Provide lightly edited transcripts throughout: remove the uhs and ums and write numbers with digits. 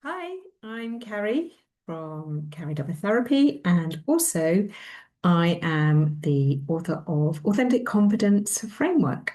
Hi, I'm Carrie from Carrie Double Therapy, and also I am the author of Authentic Confidence Framework.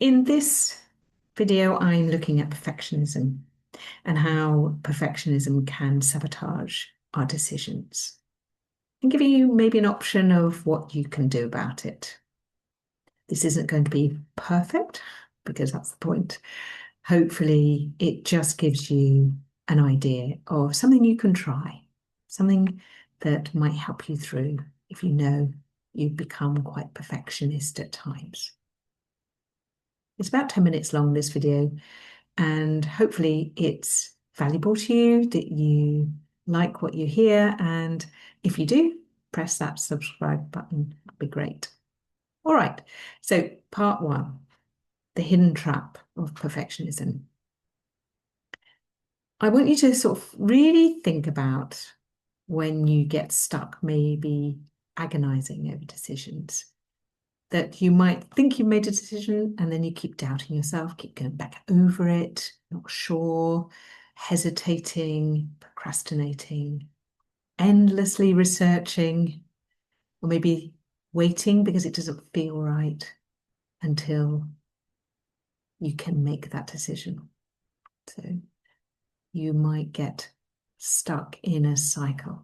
In this video, I'm looking at perfectionism and how perfectionism can sabotage our decisions and giving you maybe an option of what you can do about it. This isn't going to be perfect because that's the point. Hopefully, it just gives you an idea of something you can try, something that might help you through if you know you've become quite perfectionist at times. It's about 10 minutes long, this video, and hopefully it's valuable to you, that you like what you hear, and if you do, press that subscribe button. That'd be great. All right, so part one, the hidden trap of perfectionism. I want you to sort of really think about when you get stuck, maybe agonizing over decisions, that you might think you've made a decision and then you keep doubting yourself, keep going back over it, not sure, hesitating, procrastinating, endlessly researching, or maybe waiting because it doesn't feel right until you can make that decision. So you might get stuck in a cycle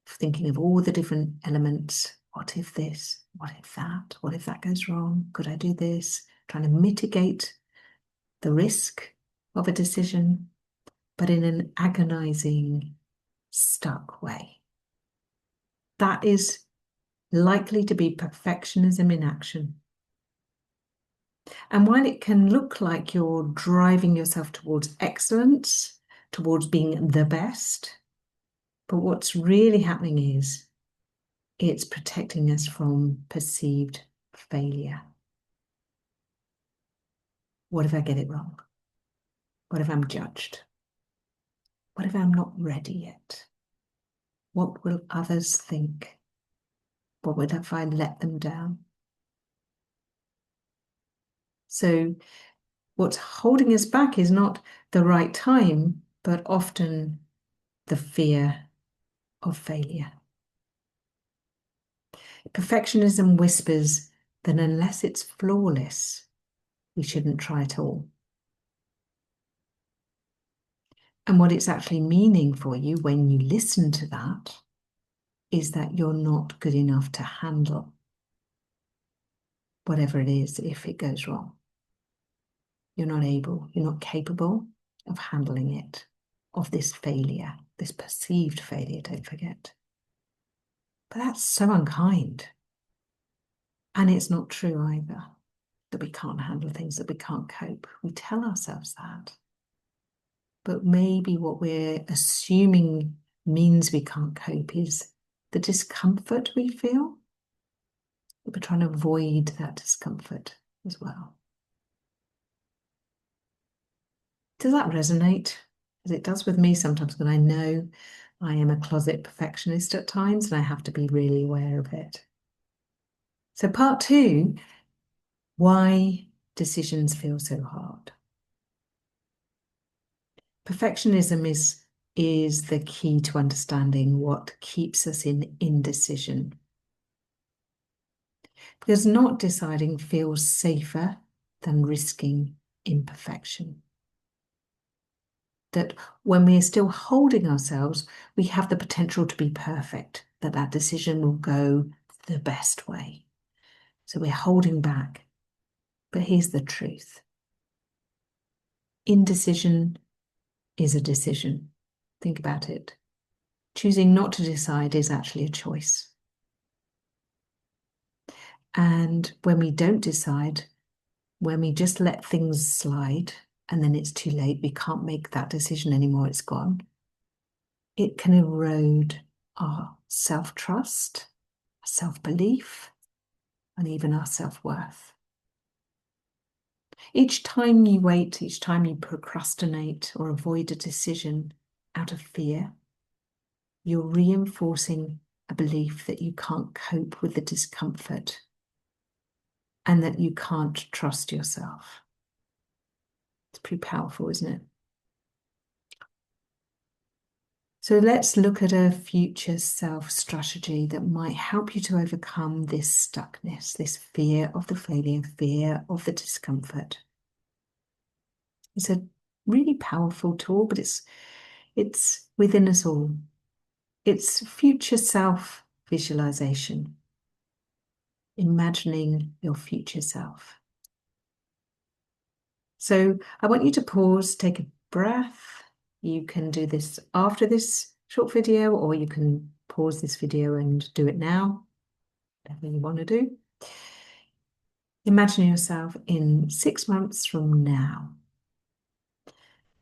of thinking of all the different elements. What if this? What if that? What if that goes wrong? Could I do this? Trying to mitigate the risk of a decision, but in an agonizing, stuck way. That is likely to be perfectionism in action. And while it can look like you're driving yourself towards excellence, towards being the best, but what's really happening is it's protecting us from perceived failure. What if I get it wrong? What if I'm judged? What if I'm not ready yet? What will others think? What would if I let them down? So what's holding us back is not the right time, but often the fear of failure. Perfectionism whispers that unless it's flawless, we shouldn't try at all. And what it's actually meaning for you when you listen to that is that you're not good enough to handle whatever it is if it goes wrong. You're not able, you're not capable of handling it, of this failure, this perceived failure, don't forget. But that's so unkind. And it's not true either, that we can't handle things, that we can't cope. We tell ourselves that. But maybe what we're assuming means we can't cope is the discomfort we feel. We're trying to avoid that discomfort as well. Does that resonate? As it does with me sometimes, when I know I am a closet perfectionist at times and I have to be really aware of it. So part two, why decisions feel so hard. Perfectionism is the key to understanding what keeps us in indecision. Because not deciding feels safer than risking imperfection. That when we are still holding ourselves, we have the potential to be perfect, that decision will go the best way. So we're holding back. But here's the truth. Indecision is a decision. Think about it. Choosing not to decide is actually a choice. And when we don't decide, when we just let things slide, and then it's too late, we can't make that decision anymore, it's gone, it can erode our self-trust, self-belief, and even our self-worth. Each time you wait, each time you procrastinate or avoid a decision out of fear, you're reinforcing a belief that you can't cope with the discomfort and that you can't trust yourself. It's pretty powerful, isn't it? So let's look at a future self strategy that might help you to overcome this stuckness, this fear of the failure, fear of the discomfort. It's a really powerful tool, but it's within us all. It's future self visualization, imagining your future self. So I want you to pause, take a breath. You can do this after this short video, or you can pause this video and do it now, whatever you want to do. Imagine yourself in 6 months from now.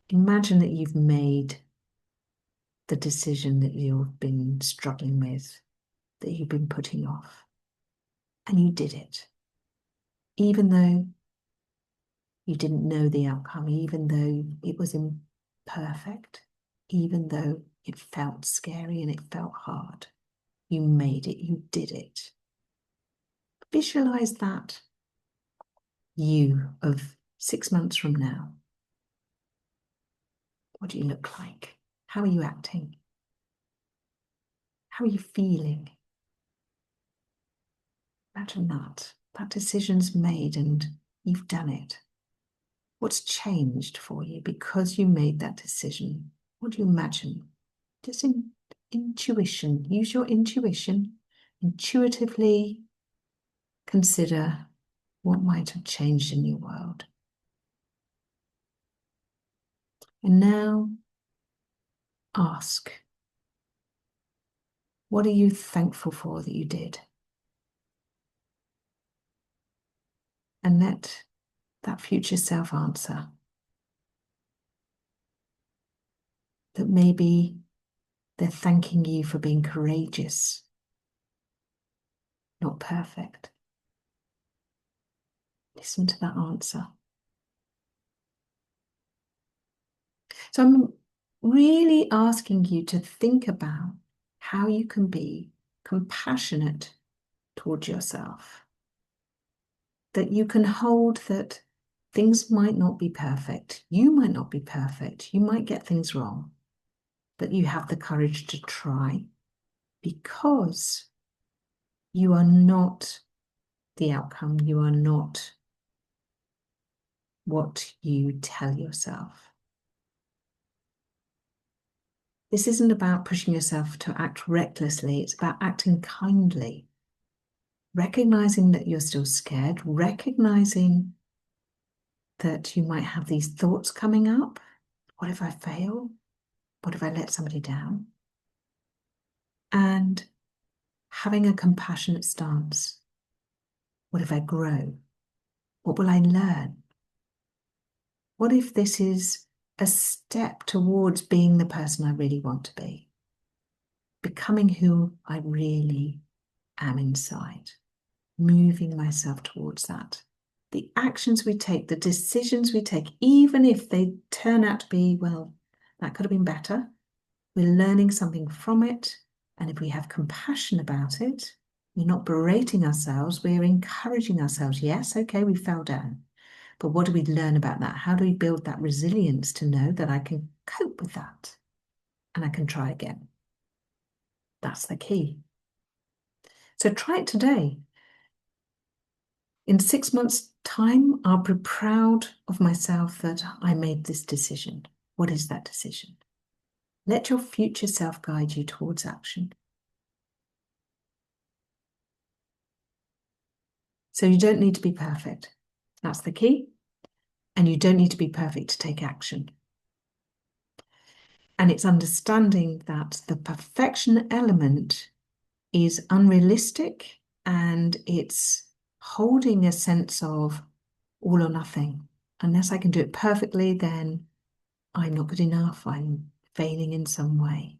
Imagine that you've made the decision that you've been struggling with, that you've been putting off, and you did it. Even though you didn't know the outcome, even though it was imperfect, even though it felt scary and it felt hard, you made it, you did it. Visualize that you of 6 months from now. What do you look like? How are you acting? How are you feeling? Imagine that decision's made and you've done it. What's changed for you because you made that decision? What do you imagine? Just intuition. Use your intuition. Intuitively consider what might have changed in your world. And now ask, what are you thankful for that you did? And let that future self answer. That maybe they're thanking you for being courageous, not perfect. Listen to that answer. So I'm really asking you to think about how you can be compassionate towards yourself. That you can hold that things might not be perfect. You might not be perfect. You might get things wrong. But you have the courage to try because you are not the outcome. You are not what you tell yourself. This isn't about pushing yourself to act recklessly. It's about acting kindly. Recognizing that you're still scared, recognizing that you might have these thoughts coming up. What if I fail? What if I let somebody down? And having a compassionate stance. What if I grow? What will I learn? What if this is a step towards being the person I really want to be? Becoming who I really am inside, moving myself towards that. The actions we take, the decisions we take, even if they turn out to be, well, that could have been better, we're learning something from it. And if we have compassion about it, we're not berating ourselves, we're encouraging ourselves. Yes, okay, we fell down. But what do we learn about that? How do we build that resilience to know that I can cope with that and I can try again? That's the key. So try it today. In 6 months' time, I'll be proud of myself that I made this decision. What is that decision? Let your future self guide you towards action. So you don't need to be perfect. That's the key. And you don't need to be perfect to take action. And it's understanding that the perfection element is unrealistic and it's holding a sense of all or nothing. Unless I can do it perfectly, then I'm not good enough, I'm failing in some way.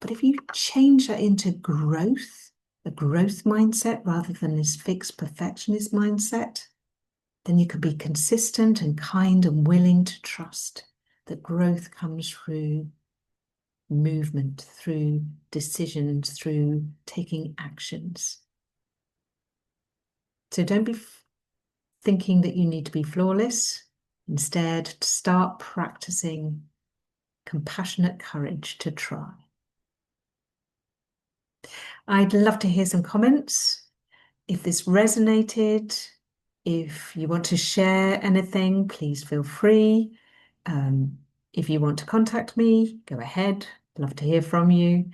But if you change that into growth, a growth mindset rather than this fixed perfectionist mindset, then you can be consistent and kind and willing to trust that growth comes through movement, through decisions, through taking actions. So don't be thinking that you need to be flawless. Instead, start practicing compassionate courage to try. I'd love to hear some comments. If this resonated, if you want to share anything, please feel free. Um, if you want to contact me, go ahead. Love to hear from you.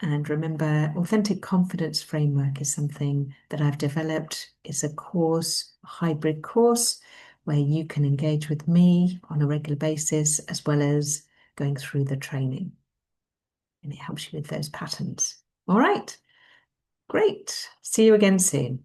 And remember, Authentic Confidence Framework is something that I've developed. It's a course, a hybrid course, where you can engage with me on a regular basis, as well as going through the training. And it helps you with those patterns. All right, great. See you again soon.